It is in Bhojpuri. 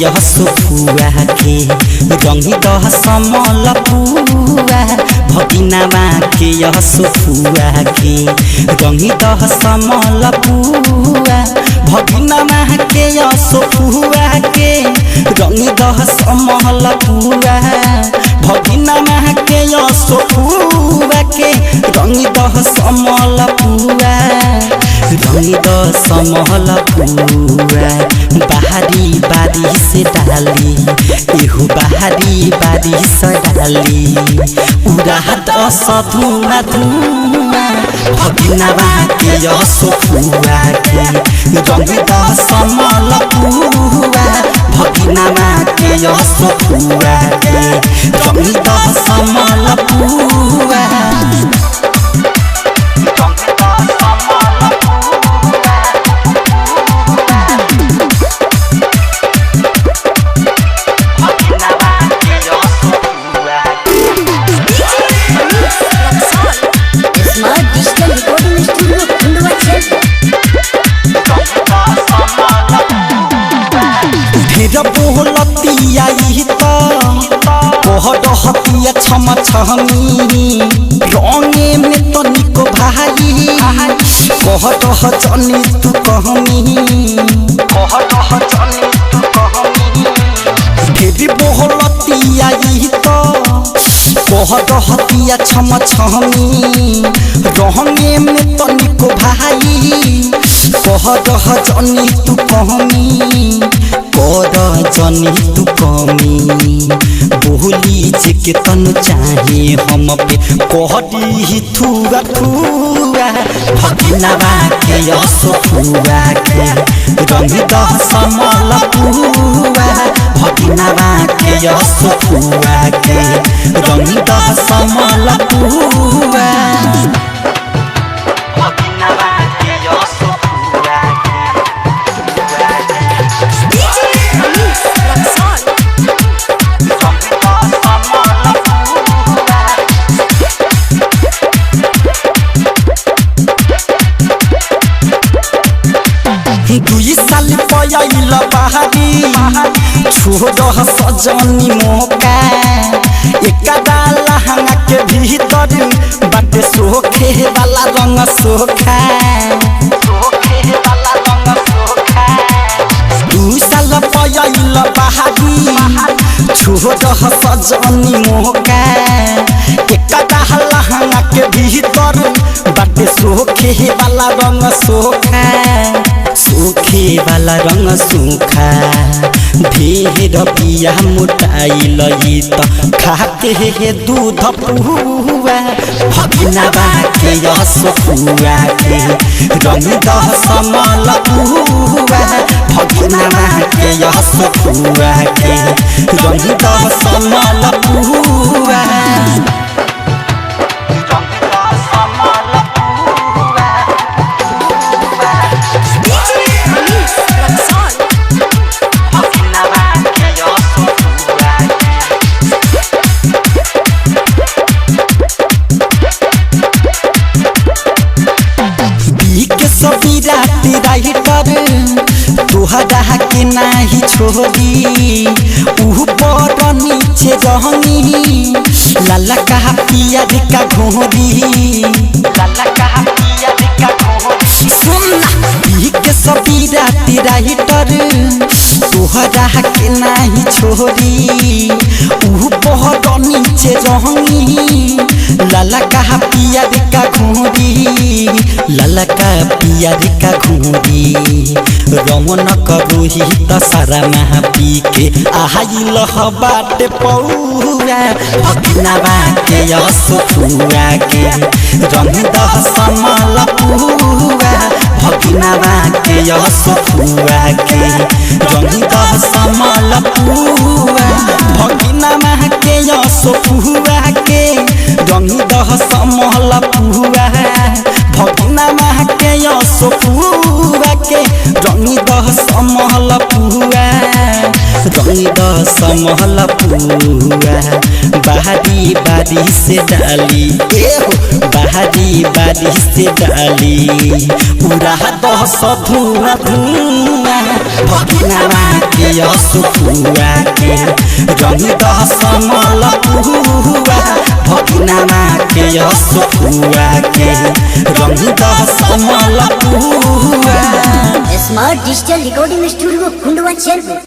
यह सुफुआ के रंगी दह समल पुआ भगिनावा के यह सुफुआ के रंगी दह समल पुआ भगिनावा के यह सुफुआ के रंगी दह समल पुआ भगिनावा के यह सुफुआ के रंगी दह समल पुआ रंगी दह समल पुआ बाहरी बारी से डाली एहू बाहरी बारी से डाली उड़ात धुआं धुआं भगिनावा के सुफुआ के रंगी दह समल पुआ भगिनावा के सुफुआ के रंगी दह समल पुआ बोलतिया कहतिया छम छमी रंगे में तनिक भाई कहत जनी तू कहमी ढेर बोलतिया कहतिया छम छमी रंगे में तनिक भाई कहत जनी तू कहमी कर जनी तू कमी बोली जे के तन चाहे हम पे कहती थुआ थुआ भगिनावा के सुफुआ के रंगी दह समल पुआ भगिनावा के सुफुआ के रंगी दह समल पुआ दुई साल पयल बहारी छोड़ सजनी मौका एक लहंगा के भीतर बाटे सोखे वाला रंग सोखा दुई साल पयल बहारी छोड़ सजनी मौका एक लहंगा के भीतर बाटे सोखे वाला रंग सोखा सूखे वाला रंग सूखा ढेर पिया मोटाइल त खाके हे दूध पुआ भगिनावा के सुफुआ के रंगी दह समल पुआ भगिनावा के सुफुआ के रंगी दह समल पुआ तोहरा के नाही छोड़ी ऊपर नीचे रहनी लाला कहा पिया का घोरी लाला कहा पिया का घोरी सुन के सबीरा राइटर तोहरा के नाही छोड़ी ऊपर नीचे रहनी लाला कहा पिया का घोरी लाला का पिया का घोरी रमन करोही त सारा महा पी के आइल बाटे पौरा भगिनावा के सुफुआ के रंगी दह समल पुआ भगिनावा के सुफुआ के रंगी दह समल पुआ भगिनावा के सुफुआ के रंगी दह समल पुआ समहल पुआ बारी बारी से डाली बारी बारी से डाली उड़ा दस धुआं धुआं भगिनावा के असुआ के रंग दस समहल पुआ भगिनावा के असुआ के रंग दस समहल पुआ। Smart digital recording studio Kundwa chair.